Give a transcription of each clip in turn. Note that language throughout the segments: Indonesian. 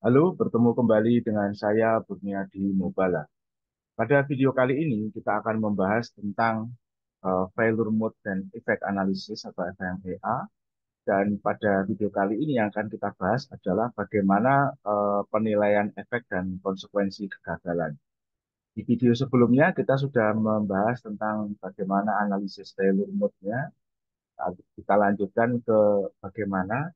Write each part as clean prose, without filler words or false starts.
Halo, bertemu kembali dengan saya Kurniadi Mubala. Pada video kali ini kita akan membahas tentang failure mode dan effect analysis atau FMEA. Dan pada video kali ini yang akan kita bahas adalah bagaimana penilaian efek dan konsekuensi kegagalan. Di video sebelumnya kita sudah membahas tentang bagaimana analisis failure mode-nya. Kita lanjutkan ke bagaimana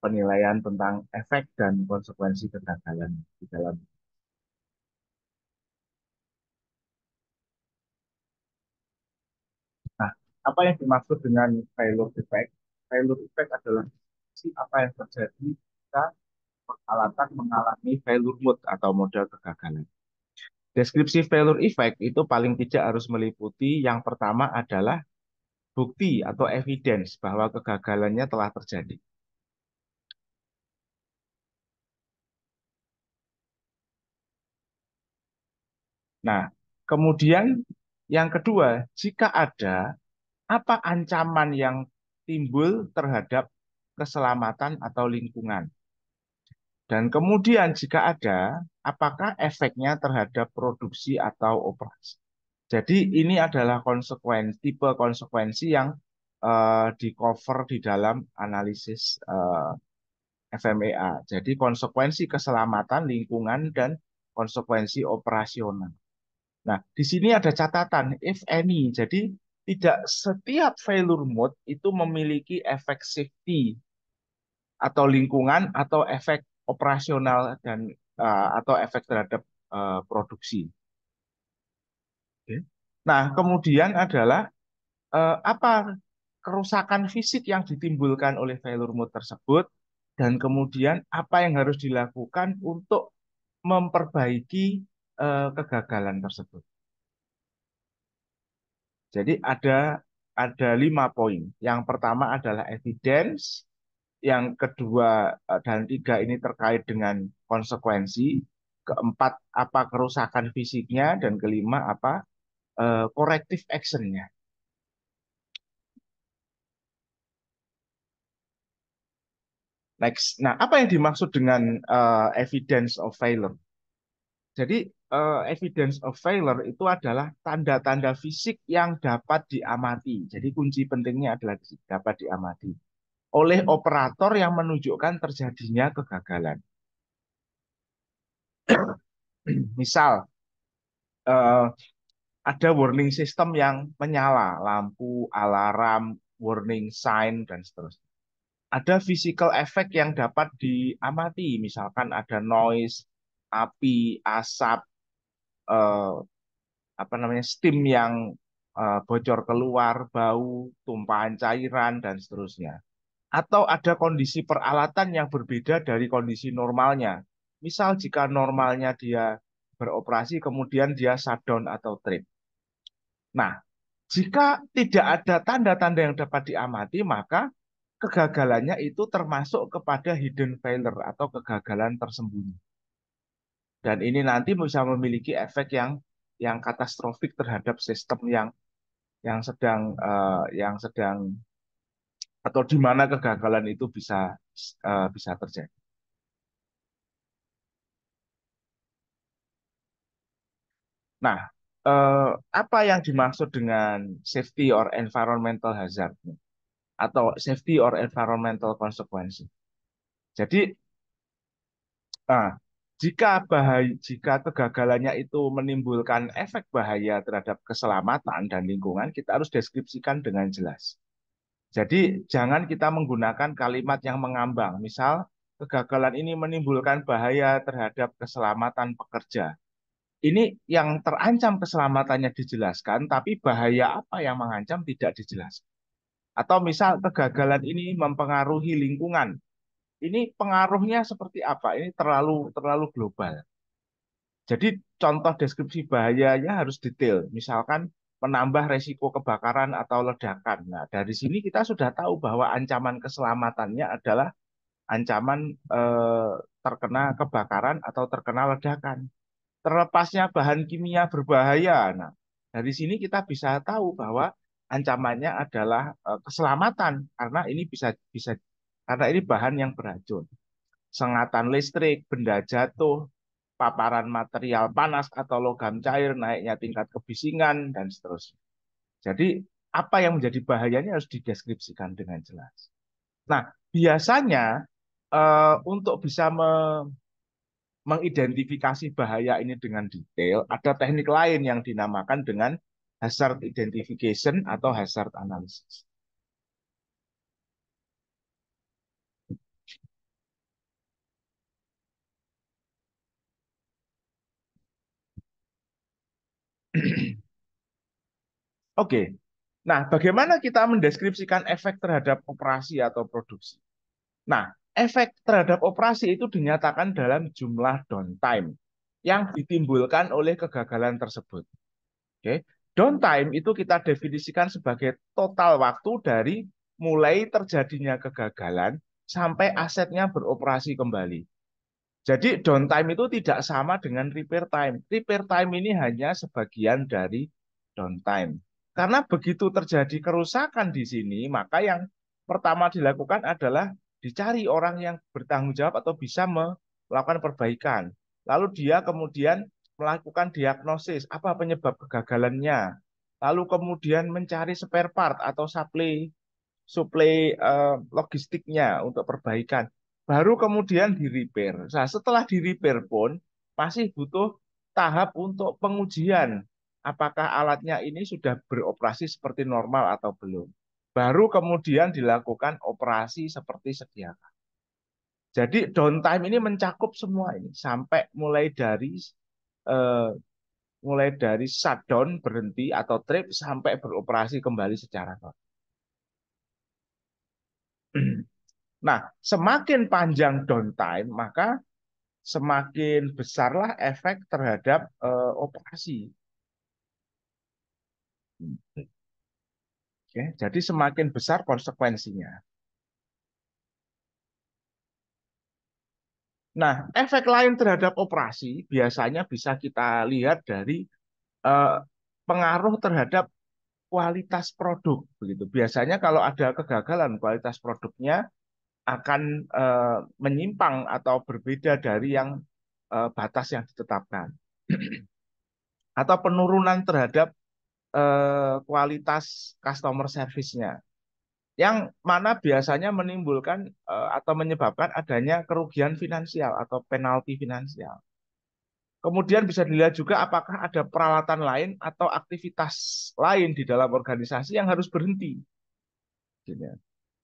penilaian tentang efek dan konsekuensi kegagalan di dalam. Nah, apa yang dimaksud dengan failure effect? Failure effect adalah apa yang terjadi jika peralatan mengalami failure mode atau model kegagalan. Deskripsi failure effect itu paling tidak harus meliputi yang pertama adalah bukti atau evidence bahwa kegagalannya telah terjadi. Nah, kemudian yang kedua, jika ada apa ancaman yang timbul terhadap keselamatan atau lingkungan. Dan kemudian jika ada, apakah efeknya terhadap produksi atau operasi. Jadi ini adalah konsekuensi, tipe konsekuensi yang di cover di dalam analisis FMEA. Jadi konsekuensi keselamatan lingkungan dan konsekuensi operasional. Nah, di sini ada catatan, if any. Jadi tidak setiap failure mode itu memiliki efek safety atau lingkungan atau efek operasional dan atau efek terhadap produksi. Oke. Nah, kemudian adalah apa kerusakan fisik yang ditimbulkan oleh failure mode tersebut dan kemudian apa yang harus dilakukan untuk memperbaiki kegagalan tersebut. Jadi ada 5 poin. Yang pertama adalah evidence, yang kedua dan tiga ini terkait dengan konsekuensi, keempat apa kerusakan fisiknya, dan kelima apa corrective actionnya. Next, nah apa yang dimaksud dengan evidence of failure? Jadi evidence of failure itu adalah tanda-tanda fisik yang dapat diamati. Jadi kunci pentingnya adalah dapat diamati oleh operator yang menunjukkan terjadinya kegagalan. Misal, eh, ada warning system yang menyala, lampu, alarm, warning sign, dan seterusnya. Ada physical effect yang dapat diamati, misalkan ada noise, api, asap, eh, apa namanya, steam yang bocor keluar, bau, tumpahan cairan, dan seterusnya. Atau ada kondisi peralatan yang berbeda dari kondisi normalnya. Misal jika normalnya dia beroperasi, kemudian dia shutdown atau trip. Nah, jika tidak ada tanda-tanda yang dapat diamati, maka kegagalannya itu termasuk kepada hidden failure atau kegagalan tersembunyi. Dan ini nanti bisa memiliki efek yang katastrofik terhadap sistem yang sedang atau di mana kegagalan itu bisa terjadi. Nah, apa yang dimaksud dengan safety or environmental hazard atau safety or environmental consequence? Jadi, nah, jika kegagalannya itu menimbulkan efek bahaya terhadap keselamatan dan lingkungan, kita harus deskripsikan dengan jelas. Jadi, jangan kita menggunakan kalimat yang mengambang. Misal, kegagalan ini menimbulkan bahaya terhadap keselamatan pekerja. Ini yang terancam keselamatannya dijelaskan, tapi bahaya apa yang mengancam tidak dijelaskan. Atau misal kegagalan ini mempengaruhi lingkungan. Ini pengaruhnya seperti apa? Ini terlalu terlalu global. Jadi contoh deskripsi bahayanya harus detail. Misalkan menambah resiko kebakaran atau ledakan. Nah, dari sini kita sudah tahu bahwa ancaman keselamatannya adalah ancaman eh, terkena kebakaran atau terkena ledakan. Terlepasnya bahan kimia berbahaya. Nah, dari sini kita bisa tahu bahwa ancamannya adalah keselamatan karena ini bisa bisa karena ini bahan yang beracun. sengatan listrik, benda jatuh, paparan material panas atau logam cair, naiknya tingkat kebisingan, dan seterusnya. Jadi, apa yang menjadi bahayanya harus dideskripsikan dengan jelas. Nah, biasanya untuk bisa mengidentifikasi bahaya ini dengan detail, ada teknik lain yang dinamakan dengan hazard identification atau hazard analysis. Oke. Nah, bagaimana kita mendeskripsikan efek terhadap operasi atau produksi? Nah, efek terhadap operasi itu dinyatakan dalam jumlah downtime yang ditimbulkan oleh kegagalan tersebut. Oke. Downtime itu kita definisikan sebagai total waktu dari mulai terjadinya kegagalan sampai asetnya beroperasi kembali. Jadi downtime itu tidak sama dengan repair time. Repair time ini hanya sebagian dari downtime. Karena begitu terjadi kerusakan di sini, maka yang pertama dilakukan adalah dicari orang yang bertanggung jawab atau bisa melakukan perbaikan. Lalu dia kemudian melakukan diagnosis, apa penyebab kegagalannya. Lalu kemudian mencari spare part atau suplai suplai logistiknya untuk perbaikan. Baru kemudian di repair. Nah, setelah di repair pun masih butuh tahap untuk pengujian. Apakah alatnya ini sudah beroperasi seperti normal atau belum. Baru kemudian dilakukan operasi seperti sedia kala. Jadi downtime ini mencakup semua ini sampai eh, mulai dari shutdown berhenti atau trip sampai beroperasi kembali secara normal. Nah, semakin panjang downtime, maka semakin besarlah efek terhadap operasi. Oke, jadi semakin besar konsekuensinya. Nah, efek lain terhadap operasi biasanya bisa kita lihat dari eh, pengaruh terhadap kualitas produk. Begitu. Biasanya kalau ada kegagalan, kualitas produknya akan menyimpang atau berbeda dari yang batas yang ditetapkan. Atau penurunan terhadap kualitas customer service-nya, yang mana biasanya menimbulkan atau menyebabkan adanya kerugian finansial atau penalti finansial. Kemudian bisa dilihat juga apakah ada peralatan lain atau aktivitas lain di dalam organisasi yang harus berhenti. Gitu.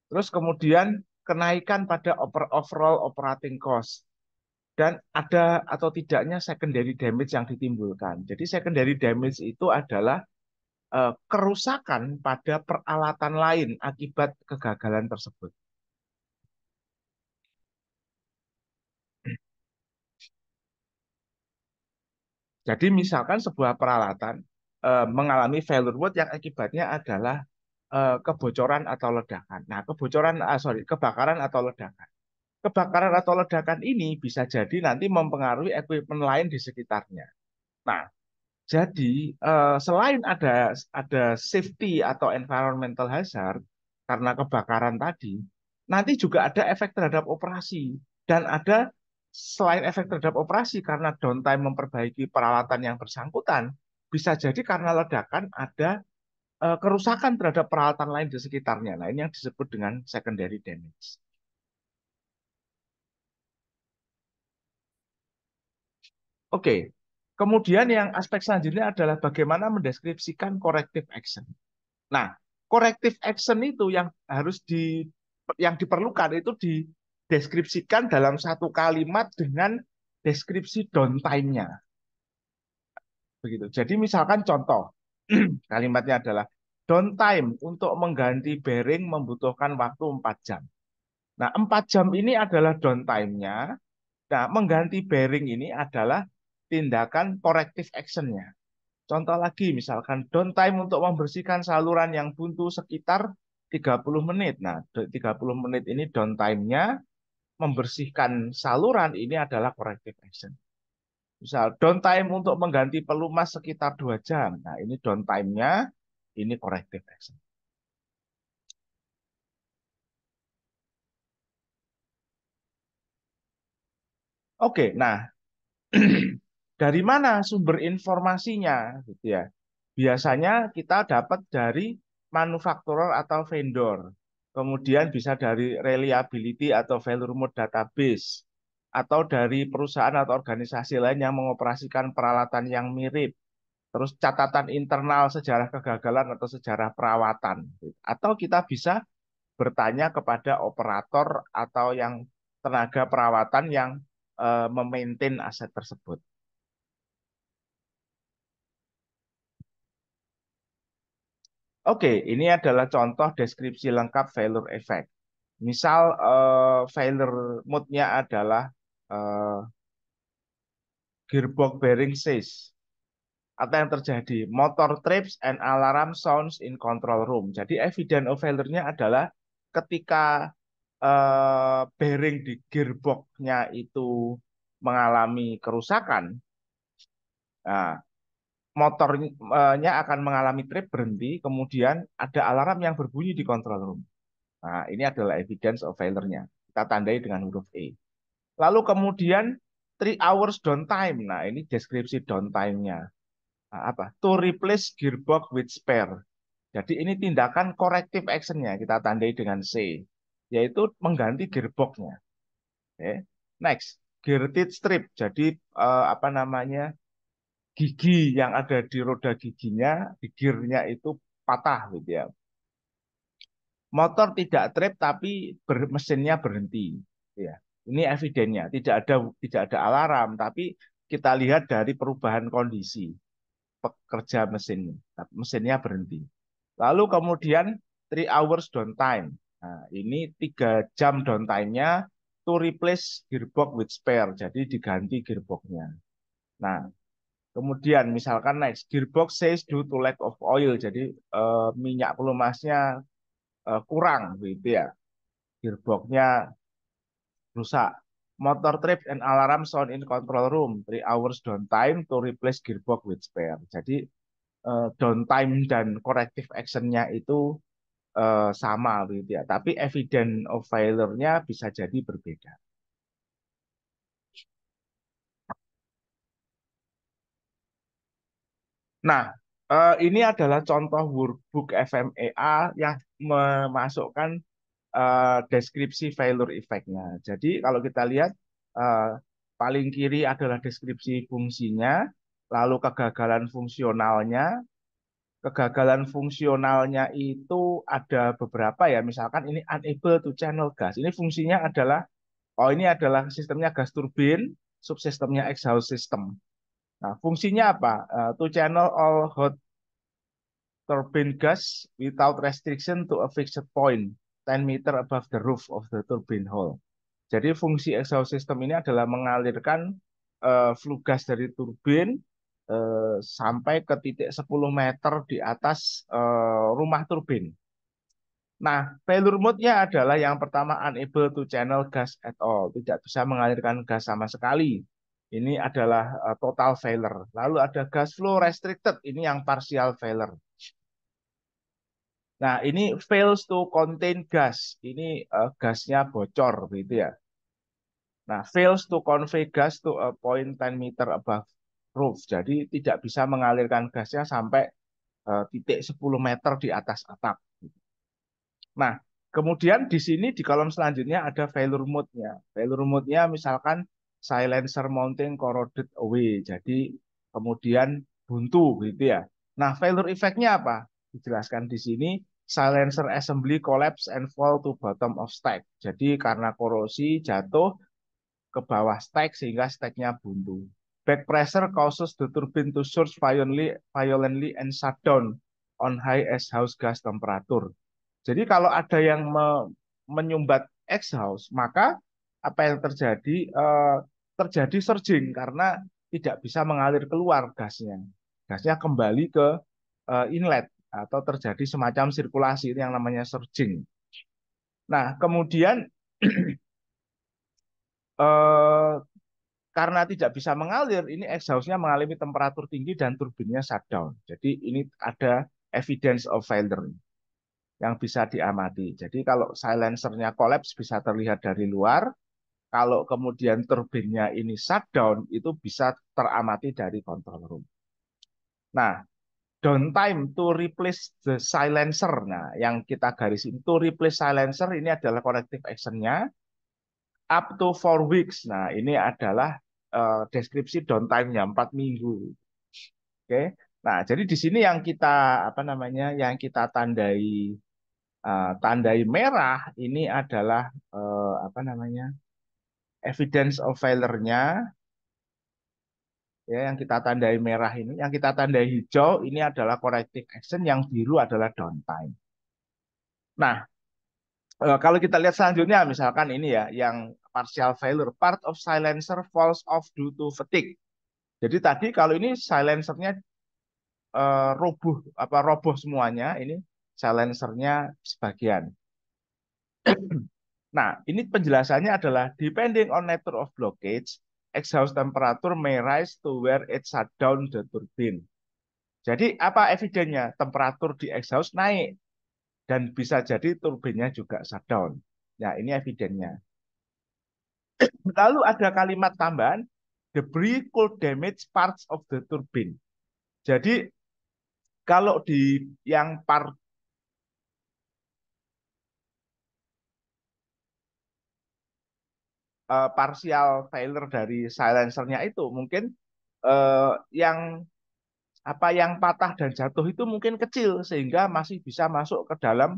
Terus kemudian kenaikan pada overall operating cost dan ada atau tidaknya secondary damage yang ditimbulkan. Jadi secondary damage itu adalah kerusakan pada peralatan lain akibat kegagalan tersebut. Jadi misalkan sebuah peralatan mengalami failure mode yang akibatnya adalah kebocoran atau ledakan. Nah, kebakaran atau ledakan. Kebakaran atau ledakan ini bisa jadi nanti mempengaruhi equipment lain di sekitarnya. Nah, jadi selain ada safety atau environmental hazard karena kebakaran tadi, nanti juga ada efek terhadap operasi dan ada selain efek terhadap operasi karena downtime memperbaiki peralatan yang bersangkutan, bisa jadi karena ledakan ada kerusakan terhadap peralatan lain di sekitarnya. Nah, ini yang disebut dengan secondary damage. Oke. Kemudian yang aspek selanjutnya adalah bagaimana mendeskripsikan corrective action. Nah, corrective action itu yang diperlukan itu dideskripsikan dalam satu kalimat dengan deskripsi downtime-nya. Begitu. Jadi misalkan contoh kalimatnya adalah downtime untuk mengganti bearing membutuhkan waktu 4 jam. Nah, 4 jam ini adalah downtime-nya. Nah, mengganti bearing ini adalah tindakan corrective action-nya. Contoh lagi, misalkan downtime untuk membersihkan saluran yang buntu sekitar 30 menit. Nah, 30 menit ini downtime-nya, membersihkan saluran ini adalah corrective action. Misal, downtime untuk mengganti pelumas sekitar 2 jam. Nah, ini downtime-nya, ini corrective action. Oke, nah dari mana sumber informasinya gitu ya? Biasanya kita dapat dari manufakturer atau vendor. Kemudian bisa dari reliability atau failure mode database atau dari perusahaan atau organisasi lain yang mengoperasikan peralatan yang mirip. Terus catatan internal sejarah kegagalan atau sejarah perawatan. Atau kita bisa bertanya kepada operator atau yang tenaga perawatan yang memaintain aset tersebut. Oke, ini adalah contoh deskripsi lengkap failure effect. Misal failure mode-nya adalah eh, gearbox bearing seize. Atau yang terjadi, motor trips and alarm sounds in control room. Jadi evidence of failure-nya adalah ketika bearing di gearbox-nya itu mengalami kerusakan, nah, motornya akan mengalami trip berhenti, kemudian ada alarm yang berbunyi di control room. Nah, ini adalah evidence of failure-nya. Kita tandai dengan huruf E. Lalu kemudian 3 hours downtime. Nah, ini deskripsi downtime-nya. Nah, apa? To replace gearbox with spare. Jadi ini tindakan corrective action-nya. Kita tandai dengan C. Yaitu mengganti gearbox-nya. Oke. Next, gear teeth strip. Jadi apa namanya? Gigi yang ada di roda giginya, di gearnya itu patah gitu ya. Motor tidak trip tapi mesinnya berhenti. Ya, ini evidennya. Tidak ada alarm, tapi kita lihat dari perubahan kondisi pekerja mesin. Mesinnya berhenti. Lalu kemudian 3 hours downtime. Nah, ini 3 jam downtime-nya to replace gearbox with spare. Jadi diganti gearboxnya. Nah, kemudian misalkan next gearbox says due to lack of oil. Jadi minyak pelumasnya kurang gitu ya. Gearboxnya rusak. Motor trip and alarm sound in control room. 3 hours downtime to replace gearbox with spare. Jadi downtime dan corrective action-nya itu sama gitu ya. Tapi evidence of failure-nya bisa jadi berbeda. Nah, ini adalah contoh workbook FMEA yang memasukkan deskripsi failure effect-nya. Jadi kalau kita lihat eh, paling kiri adalah deskripsi fungsinya, lalu kegagalan fungsionalnya. Kegagalan fungsionalnya itu ada beberapa ya, misalkan ini unable to channel gas. Ini fungsinya adalah, oh ini adalah sistemnya gas turbin, subsistemnya exhaust system. Nah, fungsinya apa? To channel all hot turbine gas without restriction to a fixed point 10 meter above the roof of the turbine hole. Jadi fungsi exhaust system ini adalah mengalirkan flue gas dari turbin sampai ke titik 10 meter di atas rumah turbin. Nah, failure mode-nya adalah yang pertama unable to channel gas at all, tidak bisa mengalirkan gas sama sekali. Ini adalah total failure. Lalu ada gas flow restricted, ini yang partial failure. Nah, ini fails to contain gas. Ini gasnya bocor gitu ya. Nah, fails to convey gas to a point 10 meter above roof. Jadi tidak bisa mengalirkan gasnya sampai titik 10 meter di atas atap. Nah, kemudian di sini di kolom selanjutnya ada failure mode-nya. Failure mode-nya misalkan silencer mounting corroded away. Jadi kemudian buntu gitu ya. Nah, failure effect-nya apa? Dijelaskan di sini silencer assembly collapse and fall to bottom of stack. Jadi karena korosi jatuh ke bawah stack sehingga stacknya buntu. Back pressure causes the turbine to surge violently and shut down on high as house gas temperature. Jadi kalau ada yang menyumbat exhaust, maka apa yang terjadi? Terjadi surging karena tidak bisa mengalir keluar gasnya. Gasnya kembali ke inlet atau terjadi semacam sirkulasi itu yang namanya surging. Nah, kemudian eh, karena tidak bisa mengalir, ini exhaustnya mengalami temperatur tinggi dan turbinnya shutdown. Jadi ini ada evidence of failure yang bisa diamati. Jadi kalau silencernya collapse bisa terlihat dari luar, Kalau kemudian turbinnya ini shutdown, itu bisa teramati dari control room. Nah, downtime to replace the silencer. Nah, yang kita garisin to replace silencer ini adalah corrective actionnya up to 4 weeks. Nah, ini adalah deskripsi downtime-nya 4 minggu. Oke. Nah, jadi di sini yang kita apa namanya? Yang kita tandai merah ini adalah apa namanya? Evidence of failure-nya ya yang kita tandai merah ini, yang kita tandai hijau ini adalah corrective action, yang biru adalah downtime. Nah, kalau kita lihat selanjutnya, misalkan ini ya, yang partial failure, part of silencer falls off due to fatigue. Jadi tadi kalau ini silencernya roboh, apa roboh semuanya, ini silencernya sebagian. Nah, ini penjelasannya adalah depending on nature of blockage, exhaust temperature may rise to where it shut down the turbine. Jadi apa evidennya? Temperatur di exhaust naik dan bisa jadi turbinnya juga shutdown. Nah, ini evidennya. Lalu ada kalimat tambahan, debris could damage parts of the turbine. Jadi kalau di yang partial failure dari silencernya itu mungkin yang yang patah dan jatuh itu mungkin kecil sehingga masih bisa masuk ke dalam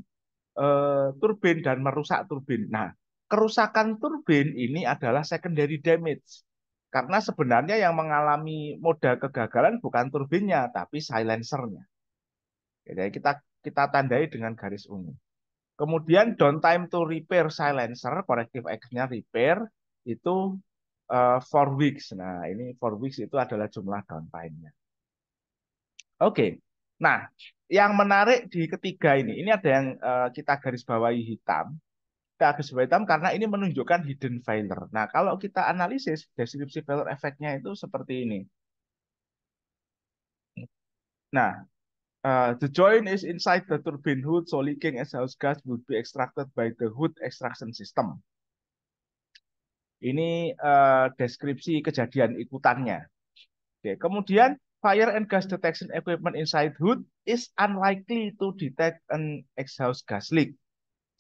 turbin dan merusak turbin. Nah, kerusakan turbin ini adalah secondary damage. Karena sebenarnya yang mengalami moda kegagalan bukan turbinnya, tapi silencernya. Jadi kita tandai dengan garis ungu. Kemudian downtime to repair silencer, corrective action-nya repair, itu 4 weeks. Nah, ini 4 weeks itu adalah jumlah downtime-nya. Oke. Nah, yang menarik di ketiga ini ada yang kita garis bawahi hitam. Kita garis bawahi hitam karena ini menunjukkan hidden failure. Nah, kalau kita analisis deskripsi failure efeknya itu seperti ini. Nah, the joint is inside the turbine hood, so leaking exhaust gas would be extracted by the hood extraction system. Ini deskripsi kejadian ikutannya. Oke, kemudian fire and gas detection equipment inside hood is unlikely to detect an exhaust gas leak.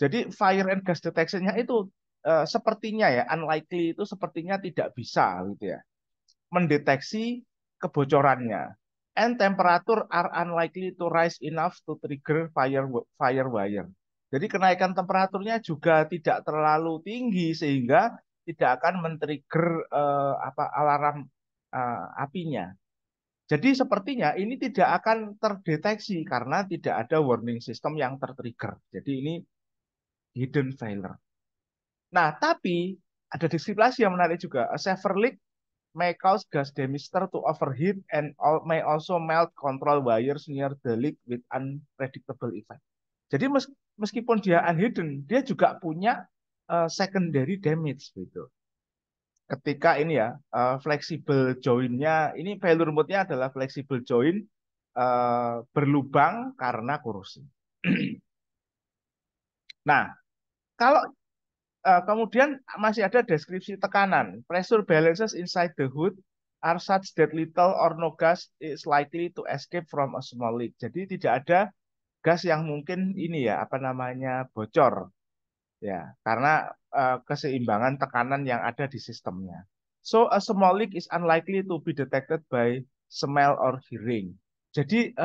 Jadi fire and gas detection-nya itu sepertinya ya unlikely itu sepertinya tidak bisa gitu ya mendeteksi kebocorannya. And temperature are unlikely to rise enough to trigger fire wire. Jadi kenaikan temperaturnya juga tidak terlalu tinggi sehingga tidak akan men-trigger alarm apinya. Jadi sepertinya ini tidak akan terdeteksi karena tidak ada warning system yang tertrigger. Jadi ini hidden failure. Nah, tapi ada deskripsi yang menarik juga. A severe leak may cause gas demister to overheat and may also melt control wires near the leak with unpredictable effect. Jadi meskipun dia unhidden, dia juga punya secondary damage gitu. Ketika ini ya flexible joint-nya, ini failure mode-nya adalah flexible joint berlubang karena korosi. Nah, kalau kemudian masih ada deskripsi tekanan. Pressure balances inside the hood are such that little or no gas is likely to escape from a small leak. Jadi tidak ada gas yang mungkin ini ya apa namanya bocor ya karena keseimbangan tekanan yang ada di sistemnya. So a small leak is unlikely to be detected by smell or hearing. Jadi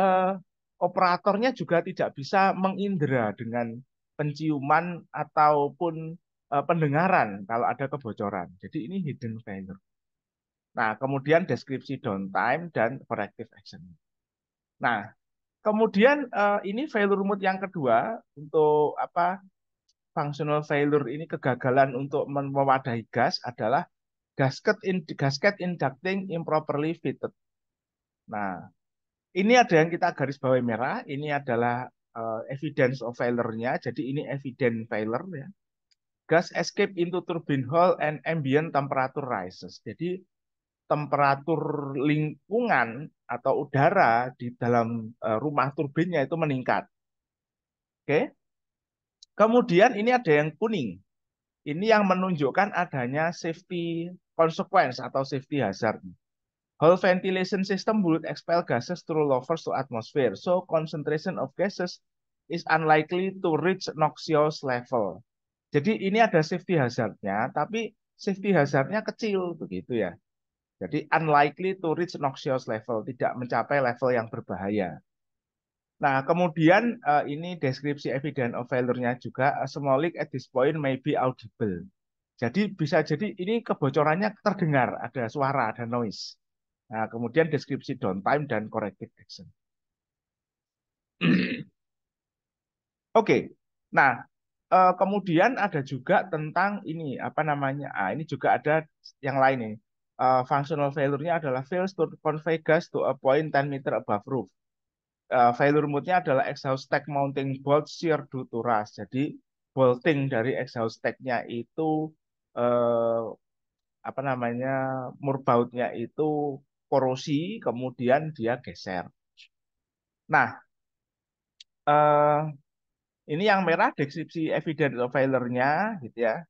operatornya juga tidak bisa mengindera dengan penciuman ataupun pendengaran kalau ada kebocoran. Jadi ini hidden failure. Nah, kemudian deskripsi downtime dan corrective action. Nah, kemudian ini failure mode yang kedua untuk apa functional failure ini kegagalan untuk mewadahi gas adalah gasket inducting improperly fitted. Nah, ini ada yang kita garis bawahi merah. Ini adalah evidence of failure-nya. Jadi ini evident failure ya. Gas escape into turbine hole and ambient temperature rises. Jadi temperatur lingkungan atau udara di dalam rumah turbinnya itu meningkat. Oke. Kemudian ini ada yang kuning. Ini yang menunjukkan adanya safety consequence atau safety hazard. Whole ventilation system would expel gases through louvers to atmosphere, so concentration of gases is unlikely to reach noxious level. Jadi ini ada safety hazardnya, tapi safety hazardnya kecil begitu ya. Jadi unlikely to reach noxious level, tidak mencapai level yang berbahaya. Nah, kemudian ini deskripsi evidence of failure-nya juga, a small leak at this point may be audible. Jadi bisa jadi ini kebocorannya terdengar, ada suara, ada noise. Nah, kemudian deskripsi downtime dan corrective action. Oke. Nah, kemudian ada juga tentang ini apa namanya? Ah, ini juga ada yang lain nih. Functional failure-nya adalah fails to convey gas to a point 10 meter above roof. Failure mode-nya adalah exhaust stack mounting bolt shear due to rust. Jadi bolting dari exhaust stack-nya itu eh, apa namanya? Murbautnya itu korosi, kemudian dia geser. Nah, eh, ini yang merah deskripsi evidence of failure-nya gitu ya.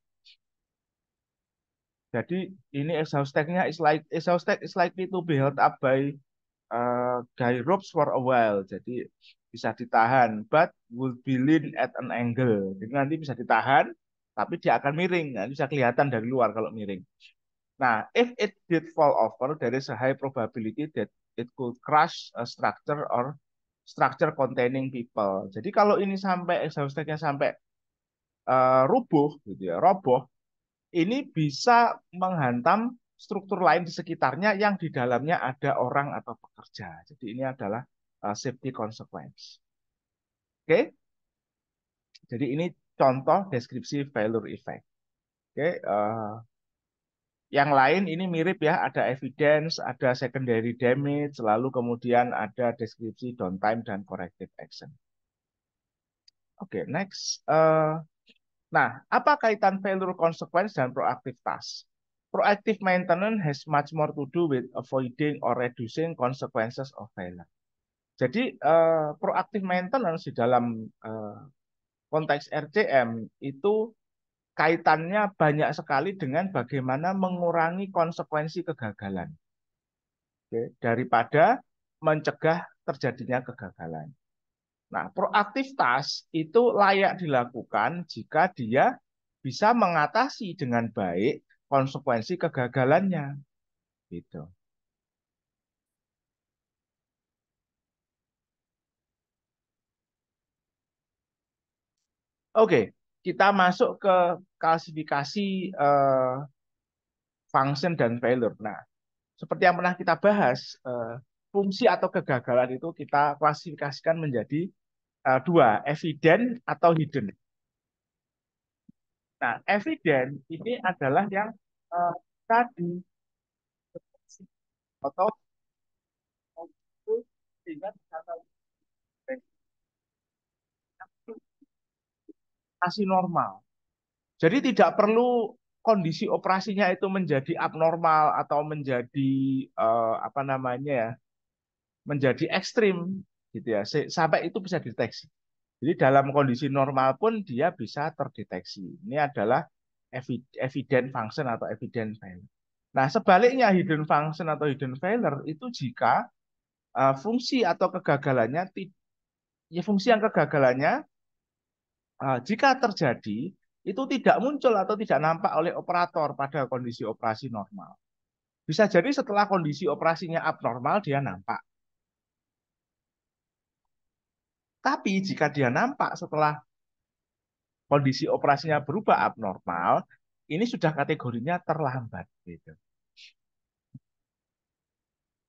Jadi ini exhaust stack-nya exhaust stack is likely to be held up by guy ropes for a while. Jadi bisa ditahan, but will be lean at an angle. Jadi nanti bisa ditahan, tapi dia akan miring. Nah, bisa kelihatan dari luar kalau miring. Nah, if it did fall over, there is a high probability that it could crush a structure or structure containing people. Jadi kalau ini sampai exhaust stack-nya sampai rubuh, gitu ya, roboh, ini bisa menghantam struktur lain di sekitarnya yang di dalamnya ada orang atau pekerja. Jadi ini adalah safety consequence. Oke, jadi ini contoh deskripsi failure effect. Oke, yang lain ini mirip ya, ada evidence, ada secondary damage, lalu kemudian ada deskripsi downtime dan corrective action. Oke, next. Nah, apa kaitan failure consequence dan proactive task? Proactive maintenance has much more to do with avoiding or reducing consequences of failure. Jadi, proactive maintenance di dalam konteks RCM itu kaitannya banyak sekali dengan bagaimana mengurangi konsekuensi kegagalan, oke, daripada mencegah terjadinya kegagalan. Nah, proaktif task itu layak dilakukan jika dia bisa mengatasi dengan baik konsekuensi kegagalannya. Gitu. Oke, kita masuk ke klasifikasi eh, function dan failure. Nah, seperti yang pernah kita bahas, fungsi atau kegagalan itu kita klasifikasikan menjadi dua, evident atau hidden. Nah, evident ini adalah yang tadi atau sehingga bisa masih normal. Jadi tidak perlu kondisi operasinya itu menjadi abnormal atau menjadi apa namanya ya, menjadi ekstrim gitu ya, sampai itu bisa dideteksi. Jadi dalam kondisi normal pun dia bisa terdeteksi. Ini adalah evident function atau evident failure. Nah, sebaliknya hidden function atau hidden failure itu jika fungsi atau kegagalannya ya fungsi yang kegagalannya jika terjadi itu tidak muncul atau tidak nampak oleh operator pada kondisi operasi normal. Bisa jadi setelah kondisi operasinya abnormal dia nampak. Tapi jika dia nampak setelah kondisi operasinya berubah abnormal, ini sudah kategorinya terlambat gitu.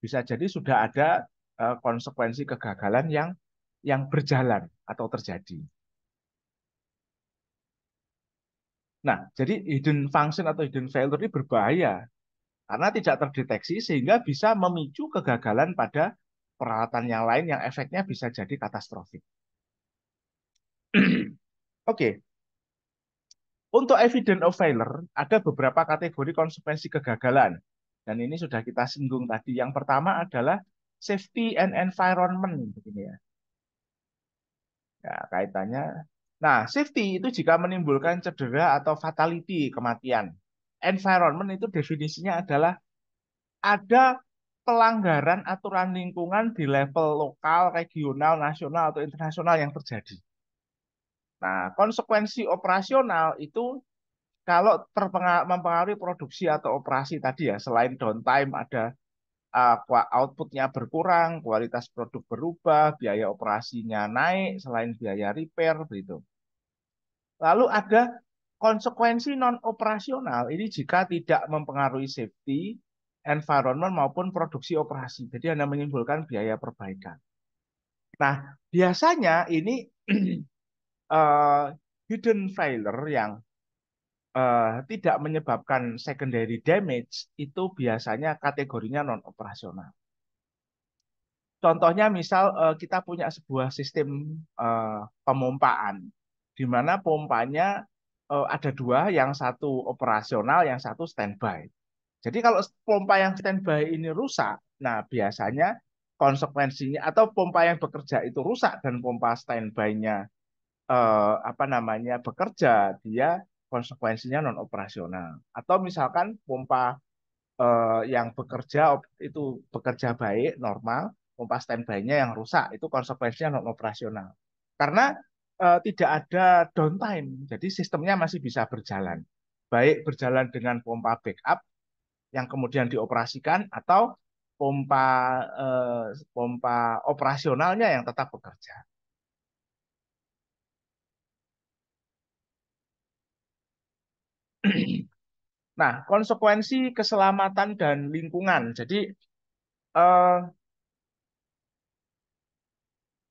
Bisa jadi sudah ada konsekuensi kegagalan yang berjalan atau terjadi. Nah, jadi hidden function atau hidden failure ini berbahaya karena tidak terdeteksi sehingga bisa memicu kegagalan pada peralatan yang lain yang efeknya bisa jadi katastrofik. Oke, untuk evidence of failure ada beberapa kategori konsekuensi kegagalan. Dan ini sudah kita singgung tadi. Yang pertama adalah safety and environment begini ya. Ya, kaitannya. Nah, safety itu jika menimbulkan cedera atau fatality, kematian. Environment itu definisinya adalah ada pelanggaran aturan lingkungan di level lokal, regional, nasional, atau internasional yang terjadi. Nah, konsekuensi operasional itu kalau mempengaruhi produksi atau operasi tadi ya, selain downtime ada outputnya berkurang, kualitas produk berubah, biaya operasinya naik, selain biaya repair begitu. Lalu ada konsekuensi non operasional ini jika tidak mempengaruhi safety, environment maupun produksi operasi. Jadi hanya menimbulkan biaya perbaikan. Nah, biasanya ini eh, hidden failure yang tidak menyebabkan secondary damage itu biasanya kategorinya non operasional. Contohnya misal kita punya sebuah sistem pemompaan di mana pompanya ada dua, yang satu operasional, yang satu standby. Jadi kalau pompa yang standby ini rusak, nah biasanya konsekuensinya atau pompa yang bekerja itu rusak dan pompa standby-nya apa namanya bekerja, dia konsekuensinya non operasional. Atau misalkan pompa yang bekerja itu bekerja baik normal, pompa standby-nya yang rusak itu konsekuensinya non operasional. Karena tidak ada downtime, jadi sistemnya masih bisa berjalan. Baik berjalan dengan pompa backup yang kemudian dioperasikan atau pompa pompa operasionalnya yang tetap bekerja. Nah, konsekuensi keselamatan dan lingkungan. Jadi eh,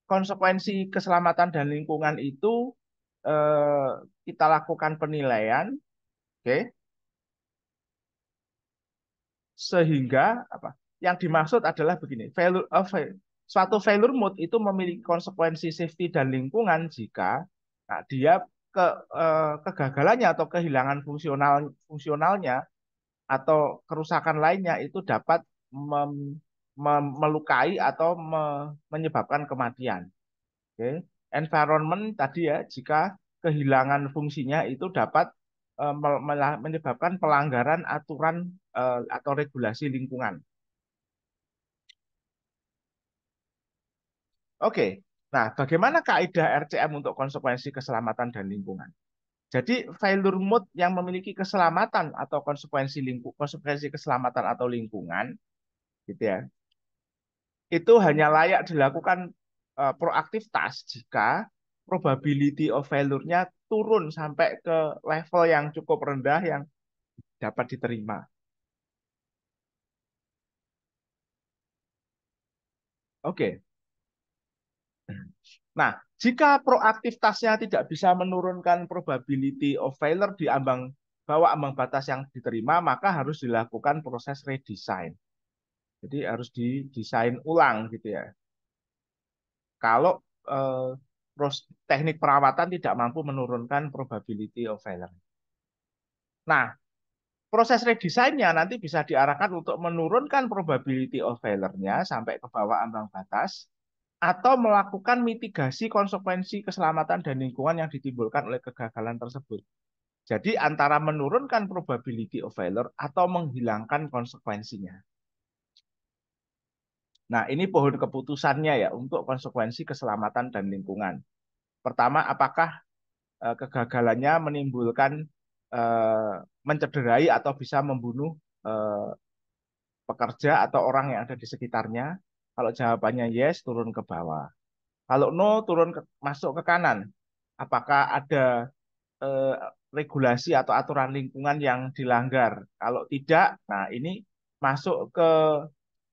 konsekuensi keselamatan dan lingkungan itu eh, kita lakukan penilaian, oke, sehingga apa? Yang dimaksud adalah begini, suatu failure mode itu memiliki konsekuensi safety dan lingkungan jika nah, dia kegagalannya atau kehilangan fungsionalnya atau kerusakan lainnya itu dapat melukai atau menyebabkan kematian. Oke. Environment tadi ya, jika kehilangan fungsinya itu dapat menyebabkan pelanggaran aturan atau regulasi lingkungan. Oke. Nah, bagaimana kaidah RCM untuk konsekuensi keselamatan dan lingkungan? Jadi, failure mode yang memiliki keselamatan atau konsekuensi keselamatan atau lingkungan, gitu ya, itu hanya layak dilakukan proaktif task jika probability of failure-nya turun sampai ke level yang cukup rendah yang dapat diterima. Oke. Nah, jika proaktif task-nya tidak bisa menurunkan probability of failure di bawah ambang batas yang diterima, maka harus dilakukan proses redesign. Jadi harus didesain ulang gitu ya. Kalau eh, teknik perawatan tidak mampu menurunkan probability of failure. Nah, proses redesainnya nanti bisa diarahkan untuk menurunkan probability of failure-nya sampai ke bawah ambang batas atau melakukan mitigasi konsekuensi keselamatan dan lingkungan yang ditimbulkan oleh kegagalan tersebut. Jadi antara menurunkan probability of failure atau menghilangkan konsekuensinya. Nah, ini pohon keputusannya ya untuk konsekuensi keselamatan dan lingkungan. Pertama, apakah kegagalannya menimbulkan eh, mencederai atau bisa membunuh eh, pekerja atau orang yang ada di sekitarnya? Kalau jawabannya yes, turun ke bawah. Kalau no, masuk ke kanan. Apakah ada eh, regulasi atau aturan lingkungan yang dilanggar? Kalau tidak, nah ini masuk ke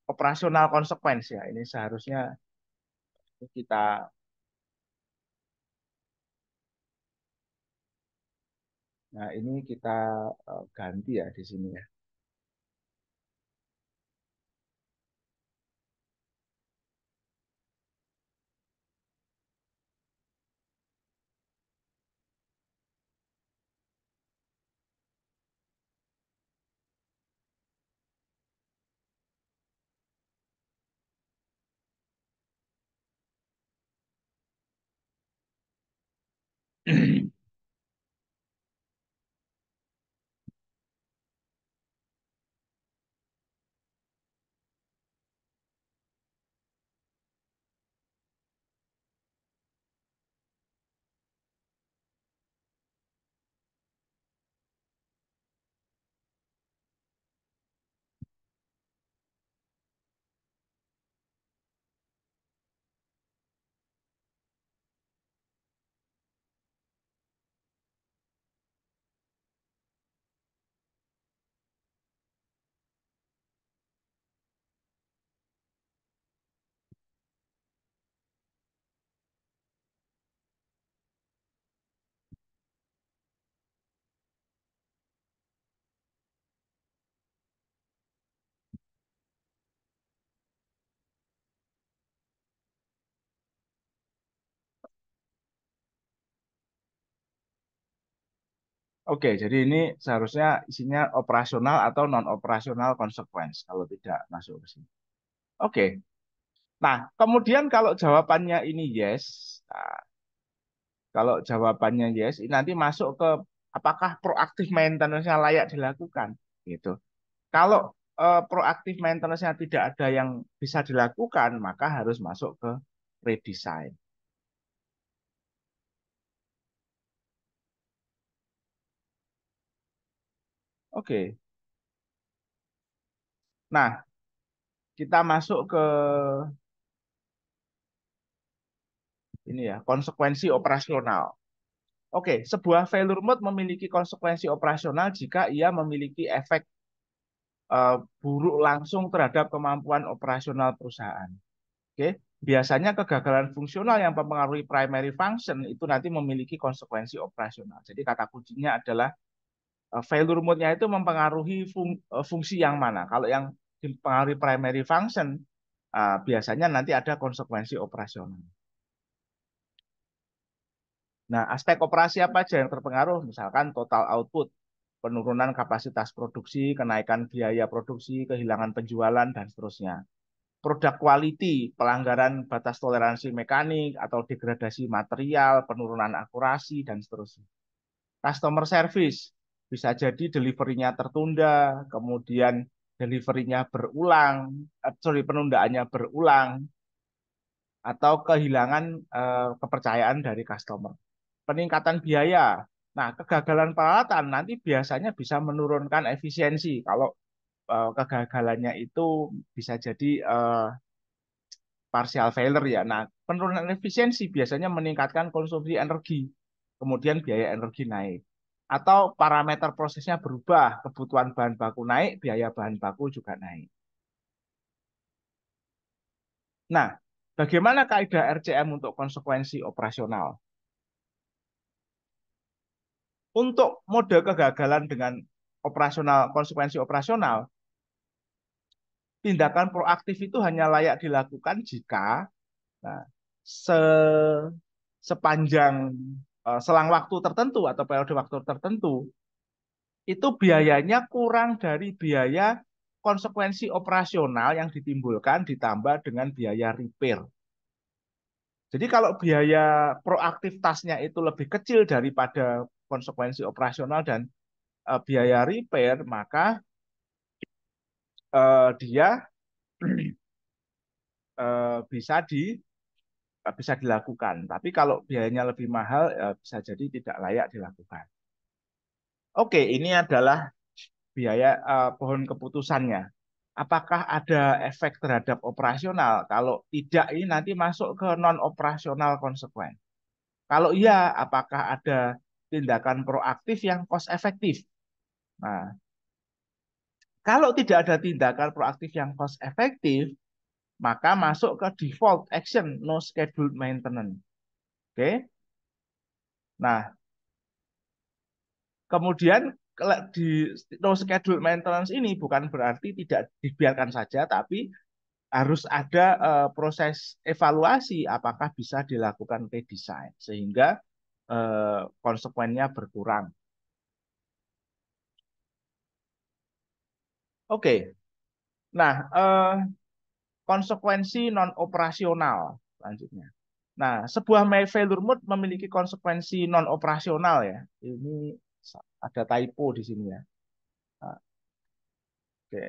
operasional konsekuensi ya. Ini seharusnya kita, nah ini kita ganti ya di sini ya. Oke, jadi ini seharusnya isinya operasional atau non operasional consequence kalau tidak masuk ke sini. Oke. Nah, kemudian kalau jawabannya ini yes, nah, kalau jawabannya yes, ini nanti masuk ke apakah proaktif maintenance-nya layak dilakukan, gitu. Kalau proaktif maintenance-nya tidak ada yang bisa dilakukan, maka harus masuk ke redesign. Oke. Nah, kita masuk ke ini ya, konsekuensi operasional. Oke, sebuah failure mode memiliki konsekuensi operasional jika ia memiliki efek buruk langsung terhadap kemampuan operasional perusahaan. Oke, biasanya kegagalan fungsional yang mempengaruhi primary function itu nanti memiliki konsekuensi operasional. Jadi kata kuncinya adalah failure mode-nya itu mempengaruhi fungsi yang mana. Kalau yang mempengaruhi primary function, biasanya nanti ada konsekuensi operasional. Nah, aspek operasi apa aja yang terpengaruh? Misalkan total output, penurunan kapasitas produksi, kenaikan biaya produksi, kehilangan penjualan, dan seterusnya. Produk quality, pelanggaran batas toleransi mekanik atau degradasi material, penurunan akurasi, dan seterusnya. Customer service, bisa jadi delivery-nya tertunda, kemudian delivery-nya berulang, penundaannya berulang, atau kehilangan kepercayaan dari customer. Peningkatan biaya. Nah, kegagalan peralatan nanti biasanya bisa menurunkan efisiensi. Kalau kegagalannya itu bisa jadi partial failure ya. Nah, penurunan efisiensi biasanya meningkatkan konsumsi energi, kemudian biaya energi naik. Atau parameter prosesnya berubah, kebutuhan bahan baku naik, biaya bahan baku juga naik. Nah, bagaimana kaidah RCM untuk konsekuensi operasional? Untuk mode kegagalan dengan operasional, konsekuensi operasional, tindakan proaktif itu hanya layak dilakukan jika nah, se sepanjang selang waktu tertentu atau periode waktu tertentu itu biayanya kurang dari biaya konsekuensi operasional yang ditimbulkan ditambah dengan biaya repair. Jadi kalau biaya proaktif tasnya itu lebih kecil daripada konsekuensi operasional dan biaya repair, maka dia bisa dilakukan. Tapi kalau biayanya lebih mahal, bisa jadi tidak layak dilakukan. Oke, ini adalah biaya pohon keputusannya. Apakah ada efek terhadap operasional? Kalau tidak, ini nanti masuk ke non operasional konsekuen. Kalau iya, apakah ada tindakan proaktif yang cost efektif? Nah, kalau tidak ada tindakan proaktif yang cost efektif, maka masuk ke default action no scheduled maintenance. Oke. Nah, kemudian di no schedule maintenance ini bukan berarti tidak dibiarkan saja, tapi harus ada proses evaluasi apakah bisa dilakukan redesign sehingga konsekuensinya berkurang. Oke, nah konsekuensi non operasional selanjutnya. Nah, sebuah failure mode memiliki konsekuensi non operasional ya. Ini ada typo di sini ya. Nah, oke.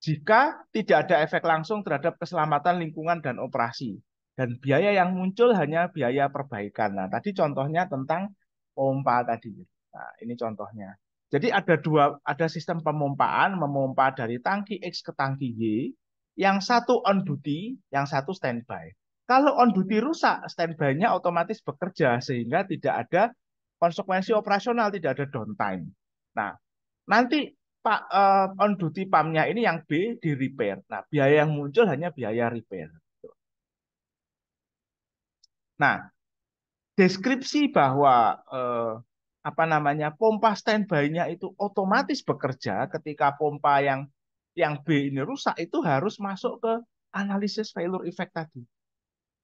Jika tidak ada efek langsung terhadap keselamatan lingkungan dan operasi, dan biaya yang muncul hanya biaya perbaikan. Nah, tadi contohnya tentang pompa tadi. Nah, ini contohnya. Jadi ada sistem pemompaan, memompa dari tangki X ke tangki Y, yang satu on duty, yang satu standby. Kalau on duty rusak, standby-nya otomatis bekerja sehingga tidak ada konsekuensi operasional, tidak ada downtime. Nah, nanti Pak on duty pumpnya ini yang B di repair. Nah, biaya yang muncul hanya biaya repair. Nah, deskripsi bahwa apa namanya pompa standby-nya itu otomatis bekerja ketika pompa yang B ini rusak itu harus masuk ke analisis failure effect tadi.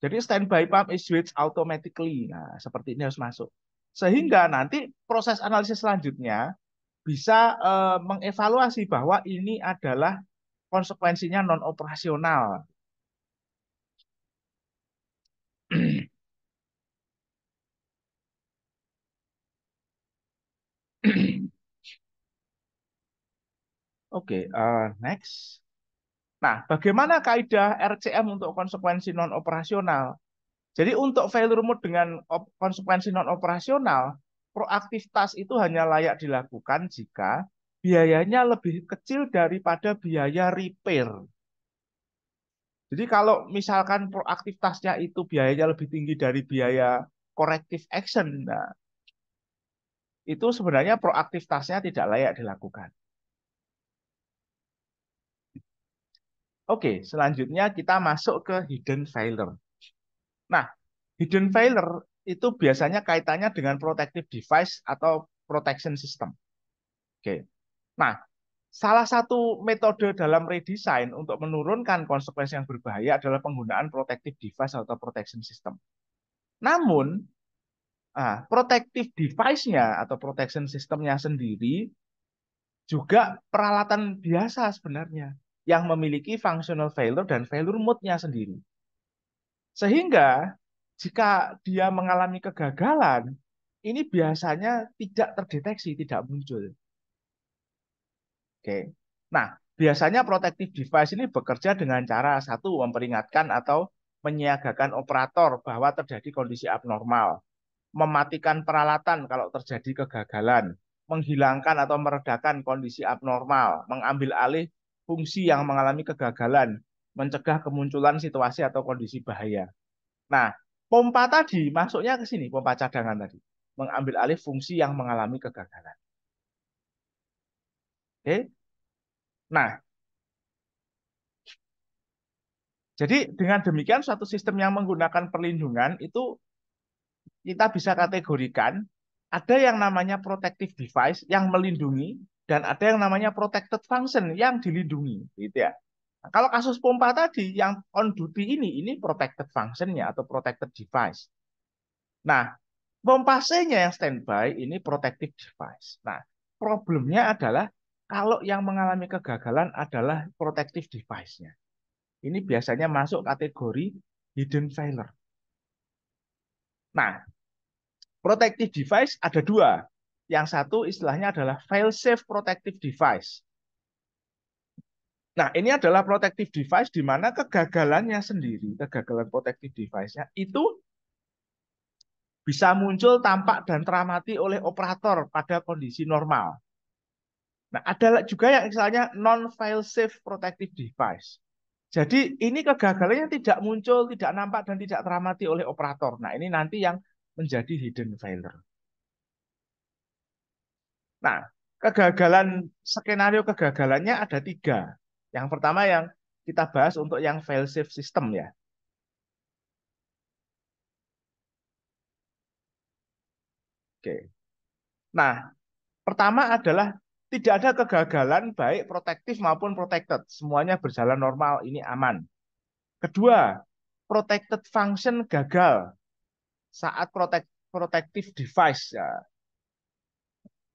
Jadi standby pump is switched automatically. Nah, seperti ini harus masuk. Sehingga nanti proses analisis selanjutnya bisa mengevaluasi bahwa ini adalah konsekuensinya non operasional. Oke, next. Nah, bagaimana kaidah RCM untuk konsekuensi non operasional? Jadi untuk failure mode dengan konsekuensi non operasional, proaktivitas itu hanya layak dilakukan jika biayanya lebih kecil daripada biaya repair. Jadi kalau misalkan proaktivitasnya itu biayanya lebih tinggi dari biaya corrective action, nah, itu sebenarnya proaktivitasnya tidak layak dilakukan. Oke, selanjutnya kita masuk ke hidden failure. Nah, hidden failure itu biasanya kaitannya dengan protective device atau protection system. Oke. Nah, salah satu metode dalam redesign untuk menurunkan konsekuensi yang berbahaya adalah penggunaan protective device atau protection system. Namun, protective device-nya atau protection system-nya sendiri juga peralatan biasa sebenarnya yang memiliki functional failure dan failure mode-nya sendiri. Sehingga jika dia mengalami kegagalan, ini biasanya tidak terdeteksi, tidak muncul. Oke. Nah, biasanya protective device ini bekerja dengan cara satu, memperingatkan atau menyiagakan operator bahwa terjadi kondisi abnormal, mematikan peralatan kalau terjadi kegagalan, menghilangkan atau meredakan kondisi abnormal, mengambil alih fungsi yang mengalami kegagalan, mencegah kemunculan situasi atau kondisi bahaya. Nah, pompa tadi masuknya ke sini, pompa cadangan tadi, mengambil alih fungsi yang mengalami kegagalan. Oke. Nah, jadi dengan demikian suatu sistem yang menggunakan perlindungan itu kita bisa kategorikan ada yang namanya protective device yang melindungi dan ada yang namanya protected function yang dilindungi, gitu ya. Nah, kalau kasus pompa tadi yang on duty ini protected functionnya atau protected device. Nah, pompa C-nya yang standby ini protective device. Nah, problemnya adalah kalau yang mengalami kegagalan adalah protective device-nya. Ini biasanya masuk kategori hidden failure. Nah, protective device ada dua. Yang satu istilahnya adalah fail safe protective device. Nah, ini adalah protective device di mana kegagalannya sendiri, kegagalan protective device-nya itu bisa muncul tampak dan teramati oleh operator pada kondisi normal. Nah, ada juga yang misalnya non-fail safe protective device. Jadi ini kegagalannya tidak muncul, tidak nampak, dan tidak teramati oleh operator. Nah, ini nanti yang menjadi hidden failure. Nah, skenario kegagalannya ada tiga. Yang pertama yang kita bahas untuk yang fail safe system ya. Oke. Nah, pertama adalah tidak ada kegagalan baik protektif maupun protected. Semuanya berjalan normal, ini aman. Kedua, protected function gagal saat protective device ya,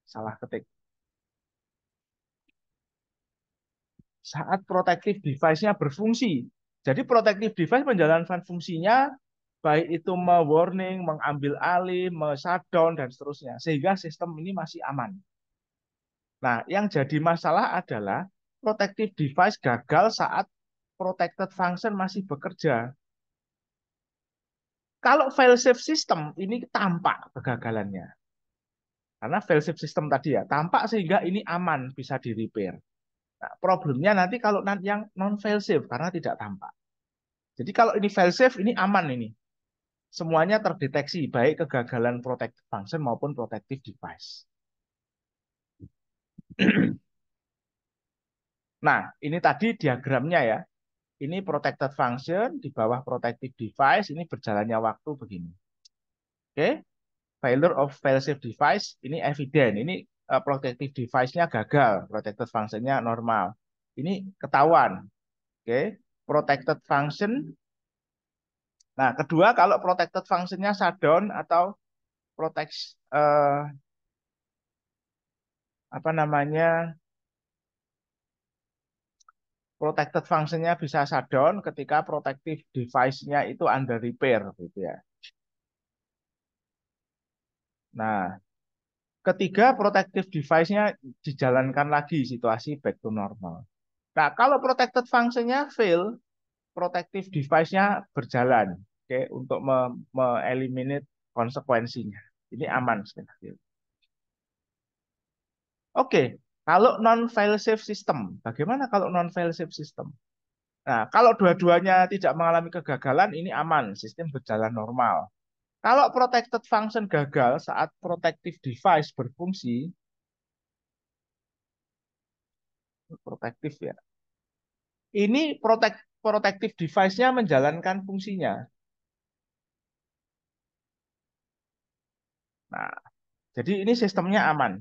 salah ketik. Saat protective device-nya berfungsi. Jadi protective device menjalankan fungsinya baik itu me-warning, mengambil alih, me-shutdown, dan seterusnya. Sehingga sistem ini masih aman. Nah, yang jadi masalah adalah protective device gagal saat protected function masih bekerja. Kalau file save system ini tampak kegagalannya. Karena file save system tadi ya, tampak sehingga ini aman, bisa di-repair. Nah, problemnya nanti kalau yang non file save karena tidak tampak. Jadi kalau ini file save ini aman ini. Semuanya terdeteksi baik kegagalan protective function maupun protective device. Nah, ini tadi diagramnya ya. Ini protected function, di bawah protective device, ini berjalannya waktu begini. Oke, failure of fail-safe device, ini evident. Ini protective device-nya gagal, protected function-nya normal. Ini ketahuan. Oke, protected function. Nah, kedua, kalau protected function-nya shutdown atau protect apa namanya protected function-nya bisa shutdown ketika protective device-nya itu under repair gitu ya. Nah, ketiga protective device-nya dijalankan lagi situasi back to normal. Nah, kalau protected function-nya fail, protective device-nya berjalan, oke, untuk me-eliminate konsekuensinya. Ini aman skenario. Oke, kalau non-file safe system, bagaimana kalau non-file safe system? Nah, kalau dua-duanya tidak mengalami kegagalan, ini aman, sistem berjalan normal. Kalau protected function gagal saat protective device berfungsi, protektif ya. Ini protective device-nya menjalankan fungsinya. Nah, jadi ini sistemnya aman.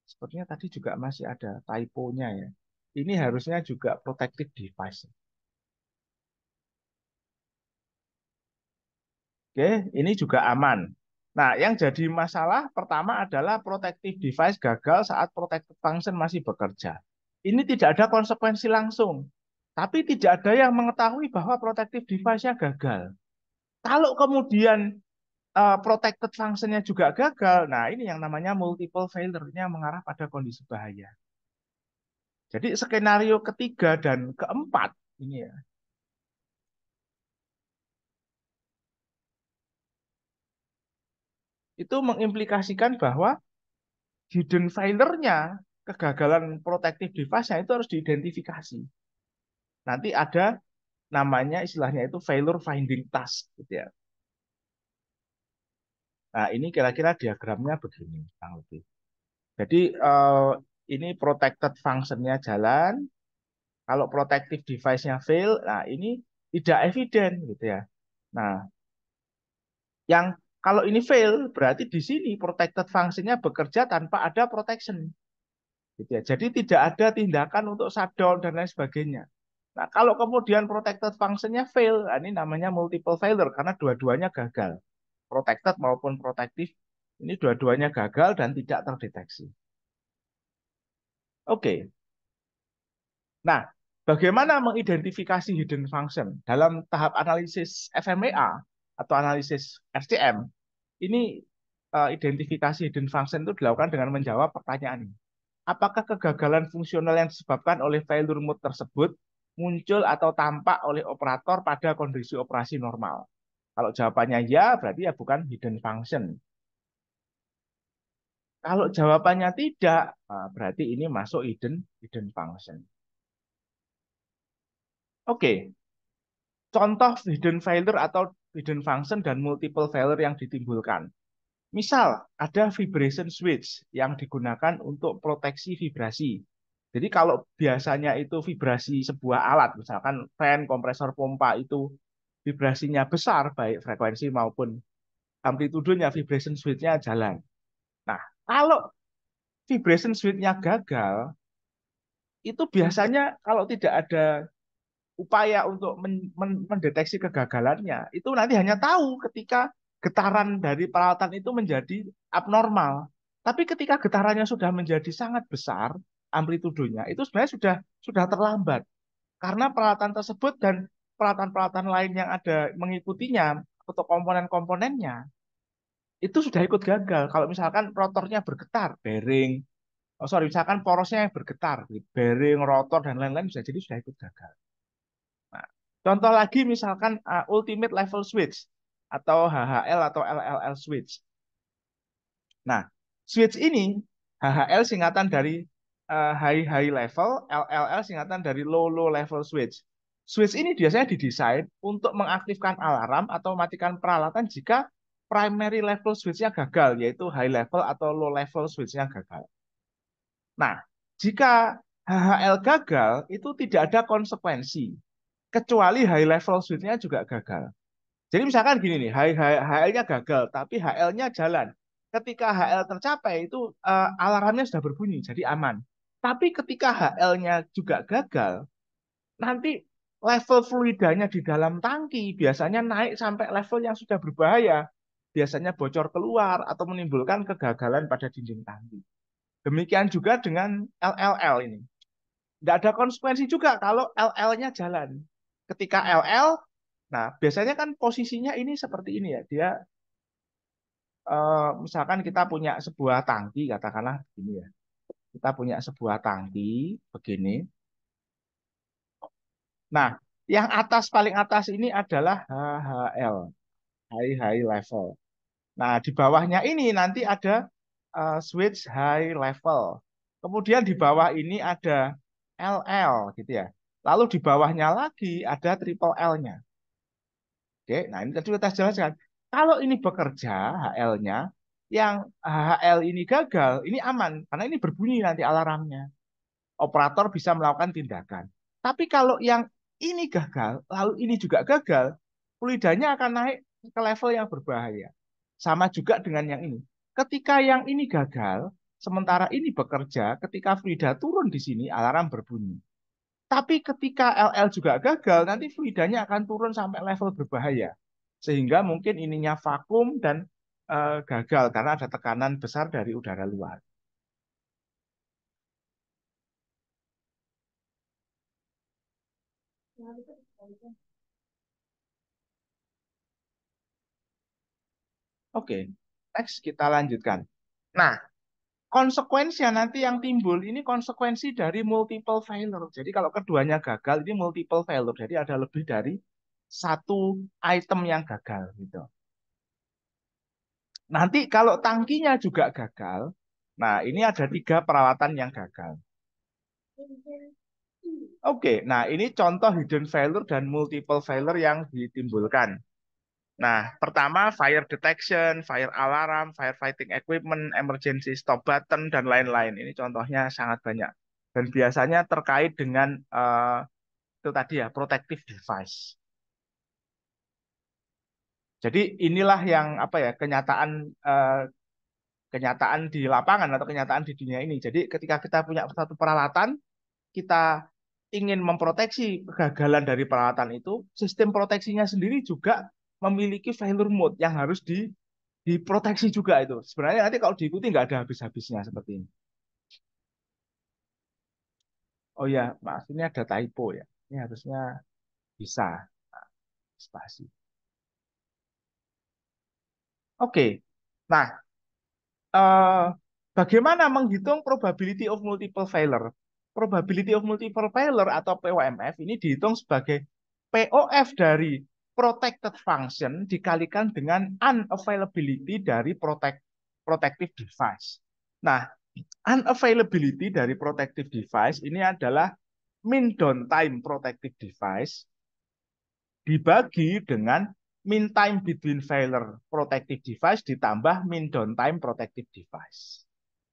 Sepertinya tadi juga masih ada typo-nya ya. Ini harusnya juga protective device. Oke, ini juga aman. Nah, yang jadi masalah pertama adalah protective device gagal saat protective function masih bekerja. Ini tidak ada konsekuensi langsung. Tapi tidak ada yang mengetahui bahwa protective device-nya gagal. Kalau kemudian protected function-nya juga gagal, nah ini yang namanya multiple failure-nya mengarah pada kondisi bahaya. Jadi skenario ketiga dan keempat ini ya, itu mengimplikasikan bahwa hidden failure-nya, kegagalan protective device-nya itu harus diidentifikasi. Nanti ada namanya istilahnya itu failure finding task gitu ya. Nah, ini kira-kira diagramnya begini, kurang lebih. Jadi ini protected function-nya jalan, kalau protective device-nya fail, nah ini tidak evident gitu ya. Nah, yang kalau ini fail berarti di sini protected function-nya bekerja tanpa ada protection. Gitu ya. Jadi tidak ada tindakan untuk shutdown dan lain sebagainya. Nah, kalau kemudian protected function-nya fail, nah ini namanya multiple failure karena dua-duanya gagal. Protected maupun protective, ini dua-duanya gagal dan tidak terdeteksi. Oke. Nah, bagaimana mengidentifikasi hidden function dalam tahap analisis FMEA atau analisis RCM? Ini identifikasi hidden function itu dilakukan dengan menjawab pertanyaan ini. Apakah kegagalan fungsional yang disebabkan oleh failure mode tersebut muncul atau tampak oleh operator pada kondisi operasi normal? Kalau jawabannya ya, berarti ya bukan hidden function. Kalau jawabannya tidak, berarti ini masuk hidden function. Oke, contoh hidden failure atau hidden function dan multiple failure yang ditimbulkan. Misal, ada vibration switch yang digunakan untuk proteksi vibrasi. Jadi kalau biasanya itu vibrasi sebuah alat, misalkan fan, kompresor pompa itu vibrasinya besar, baik frekuensi maupun amplitudenya, vibration switch-nya jalan. Nah, kalau vibration switch-nya gagal, itu biasanya kalau tidak ada upaya untuk mendeteksi kegagalannya, itu nanti hanya tahu ketika getaran dari peralatan itu menjadi abnormal. Tapi ketika getarannya sudah menjadi sangat besar, amplitudenya itu sebenarnya sudah terlambat karena peralatan tersebut dan peralatan-peralatan lain yang ada mengikutinya atau komponen-komponennya itu sudah ikut gagal. Kalau misalkan rotornya bergetar, bearing, oh sorry, misalkan porosnya yang bergetar, bearing, rotor dan lain-lain bisa jadi sudah ikut gagal. Nah, contoh lagi misalkan ultimate level switch atau HHL atau LLL switch. Nah, switch ini HHL singkatan dari high high level, LLL singkatan dari low low level switch. Switch ini biasanya didesain untuk mengaktifkan alarm atau mematikan peralatan jika primary level switch-nya gagal, yaitu high level atau low level switch-nya gagal. Nah, jika HHL gagal, itu tidak ada konsekuensi, kecuali high level switch-nya juga gagal. Jadi misalkan gini nih, HL-nya gagal, tapi HL-nya jalan. Ketika HL tercapai itu alarmnya sudah berbunyi, jadi aman. Tapi ketika HL-nya juga gagal, nanti level fluidanya di dalam tangki biasanya naik sampai level yang sudah berbahaya. Biasanya bocor keluar atau menimbulkan kegagalan pada dinding tangki. Demikian juga dengan LLL ini. Nggak ada konsekuensi juga kalau LL-nya jalan. Ketika LL, nah biasanya kan posisinya ini seperti ini ya. Dia misalkan kita punya sebuah tangki, katakanlah begini ya. Kita punya sebuah tangki begini. Nah, yang atas paling atas ini adalah HHL, high high level. Nah, di bawahnya ini nanti ada switch high level. Kemudian di bawah ini ada LL gitu ya. Lalu di bawahnya lagi ada triple L-nya. Oke, nah ini tadi kita jelaskan. Kalau ini bekerja HL-nya, yang HL ini gagal, ini aman karena ini berbunyi nanti alarmnya. Operator bisa melakukan tindakan. Tapi kalau yang ini gagal, lalu ini juga gagal, fluidanya akan naik ke level yang berbahaya. Sama juga dengan yang ini. Ketika yang ini gagal, sementara ini bekerja, ketika fluida turun di sini, alarm berbunyi. Tapi ketika LL juga gagal, nanti fluidanya akan turun sampai level berbahaya. Sehingga mungkin ininya vakum dan gagal karena ada tekanan besar dari udara luar. Oke, next kita lanjutkan. Nah, konsekuensinya nanti yang timbul ini konsekuensi dari multiple failure. Jadi kalau keduanya gagal, ini multiple failure. Jadi ada lebih dari satu item yang gagal gitu. Nanti kalau tangkinya juga gagal, nah ini ada tiga peralatan yang gagal. Oke, nah ini contoh hidden failure dan multiple failure yang ditimbulkan. Nah, pertama fire detection, fire alarm, firefighting equipment, emergency stop button, dan lain-lain. Ini contohnya sangat banyak. Dan biasanya terkait dengan itu tadi ya, protective device. Jadi inilah yang apa ya, kenyataan di lapangan atau kenyataan di dunia ini. Jadi ketika kita punya satu peralatan, kita ingin memproteksi kegagalan dari peralatan itu, sistem proteksinya sendiri juga memiliki failure mode yang harus diproteksi juga itu. Sebenarnya nanti kalau diikuti nggak ada habis-habisnya seperti ini. Oh ya, maaf ini ada typo ya. Ini harusnya bisa spasi. Oke. Nah, eh, bagaimana menghitung probability of multiple failure? Probability of multiple failure atau POMF ini dihitung sebagai POF dari protected function dikalikan dengan unavailability dari protective device. Nah, unavailability dari protective device ini adalah mean downtime protective device dibagi dengan mean time between failure protective device ditambah mean downtime protective device.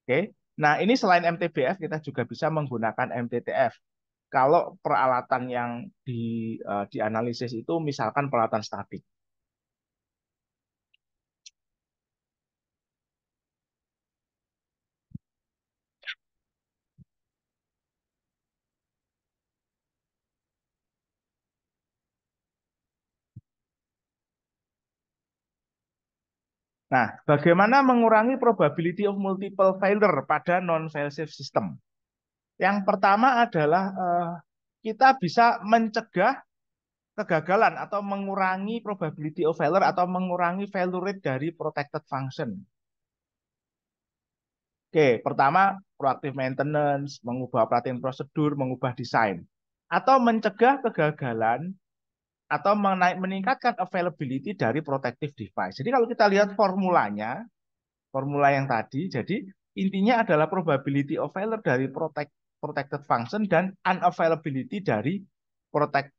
Oke. Nah, ini selain MTBF kita juga bisa menggunakan MTTF. Kalau peralatan yang dianalisis itu misalkan peralatan statik. Nah, bagaimana mengurangi probability of multiple failure pada non-failsafe system? Yang pertama adalah kita bisa mencegah kegagalan atau mengurangi probability of failure atau mengurangi failure rate dari protected function. Oke, pertama proactive maintenance, mengubah operating prosedur, mengubah desain, atau mencegah kegagalan atau meningkatkan availability dari protective device. Jadi kalau kita lihat formulanya, formula yang tadi, jadi intinya adalah probability of failure dari protected function dan unavailability dari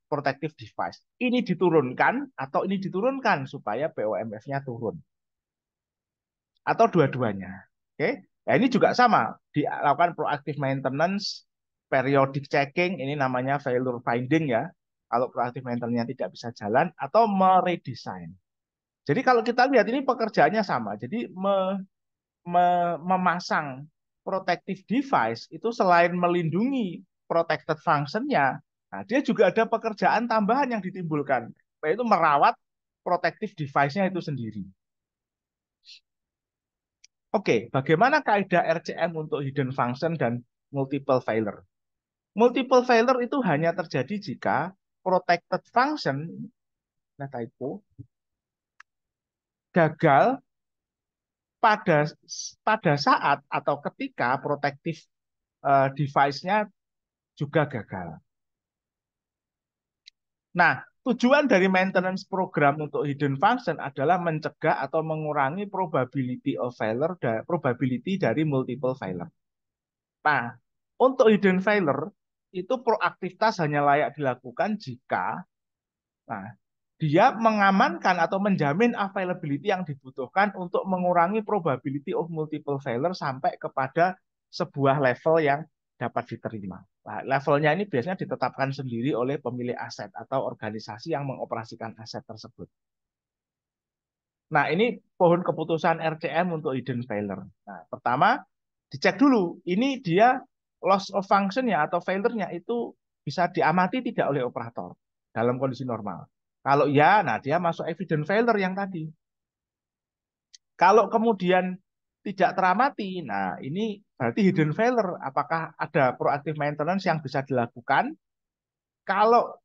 protective device. Ini diturunkan atau ini diturunkan supaya POMF-nya turun. Atau dua-duanya. Oke. Nah, ini juga sama, dilakukan proactive maintenance, periodic checking, ini namanya failure finding ya. Kalau proactive maintenance tidak bisa jalan atau meredesign. Jadi kalau kita lihat ini pekerjaannya sama. Jadi memasang protective device itu selain melindungi protected function-nya, nah, dia juga ada pekerjaan tambahan yang ditimbulkan, yaitu merawat protective device-nya itu sendiri. Oke, bagaimana kaidah RCM untuk hidden function dan multiple failure? Multiple failure itu hanya terjadi jika protected function, nah typo, gagal pada pada saat atau ketika protective device-nya juga gagal. Nah, tujuan dari maintenance program untuk hidden function adalah mencegah atau mengurangi probability of failure dan probability dari multiple failure. Nah, untuk hidden failure itu proaktivitas hanya layak dilakukan jika nah, dia mengamankan atau menjamin availability yang dibutuhkan untuk mengurangi probability of multiple failure sampai kepada sebuah level yang dapat diterima. Nah, levelnya ini biasanya ditetapkan sendiri oleh pemilik aset atau organisasi yang mengoperasikan aset tersebut. Nah, ini pohon keputusan RCM untuk hidden failure. Nah, pertama, dicek dulu, ini dia loss of function-nya atau failure-nya itu bisa diamati tidak oleh operator dalam kondisi normal. Kalau ya, nah dia masuk evident failure yang tadi. Kalau kemudian tidak teramati, nah ini berarti hidden failure. Apakah ada proactive maintenance yang bisa dilakukan? Kalau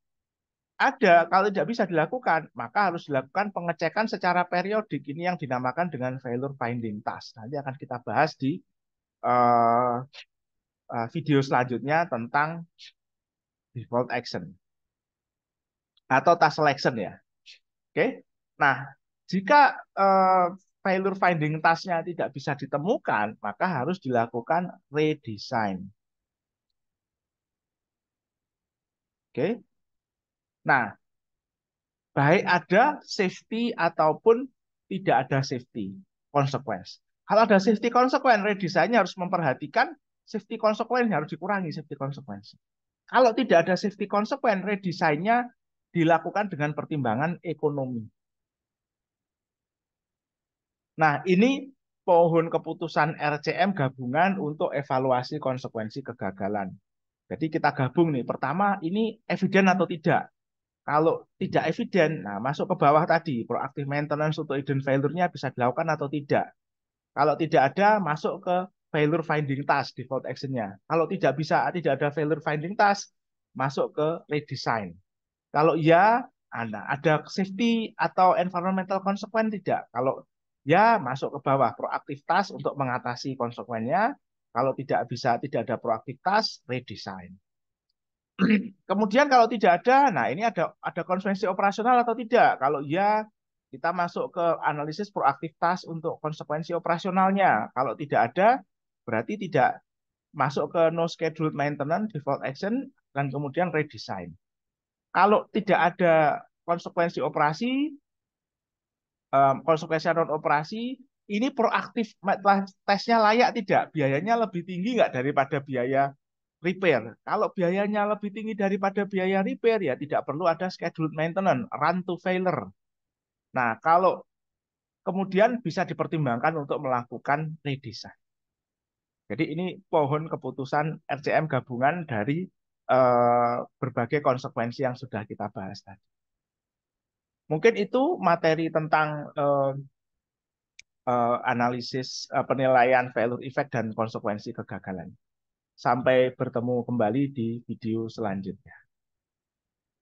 kalau tidak bisa dilakukan, maka harus dilakukan pengecekan secara periodik. Ini yang dinamakan dengan failure finding task. Nanti akan kita bahas di uh, video selanjutnya tentang default action atau task selection ya. Oke. Nah, jika failure finding task-nya tidak bisa ditemukan, maka harus dilakukan redesign. Oke. Nah, baik ada safety ataupun tidak ada safety consequence. Kalau ada safety consequence, redesign harus memperhatikan safety consequence harus dikurangi safety consequence. Kalau tidak ada safety consequence, redesign-nya dilakukan dengan pertimbangan ekonomi. Nah, ini pohon keputusan RCM gabungan untuk evaluasi konsekuensi kegagalan. Jadi kita gabung nih. Pertama, ini eviden atau tidak. Kalau tidak eviden, nah masuk ke bawah tadi, proactive maintenance untuk hidden failure-nya bisa dilakukan atau tidak. Kalau tidak ada, masuk ke failure finding task, default action-nya. Kalau tidak bisa, tidak ada failure finding task, masuk ke redesign. Kalau ya, ada safety atau environmental consequence tidak. Kalau ya, masuk ke bawah proaktif task untuk mengatasi konsekuensinya. Kalau tidak bisa, tidak ada proaktif task, redesign. Kemudian kalau tidak ada, nah ini ada konsekuensi operasional atau tidak. Kalau ya, kita masuk ke analisis proaktif task untuk konsekuensi operasionalnya. Kalau tidak ada, berarti tidak masuk ke no scheduled maintenance, default action, dan kemudian redesign. Kalau tidak ada konsekuensi operasi, konsekuensi non operasi, ini proaktif tesnya layak tidak? Biayanya lebih tinggi nggak daripada biaya repair? Kalau biayanya lebih tinggi daripada biaya repair, ya tidak perlu ada scheduled maintenance, run to failure. Nah, kalau kemudian bisa dipertimbangkan untuk melakukan redesign. Jadi ini pohon keputusan RCM gabungan dari berbagai konsekuensi yang sudah kita bahas tadi. Mungkin itu materi tentang analisis penilaian value effect dan konsekuensi kegagalan. Sampai bertemu kembali di video selanjutnya.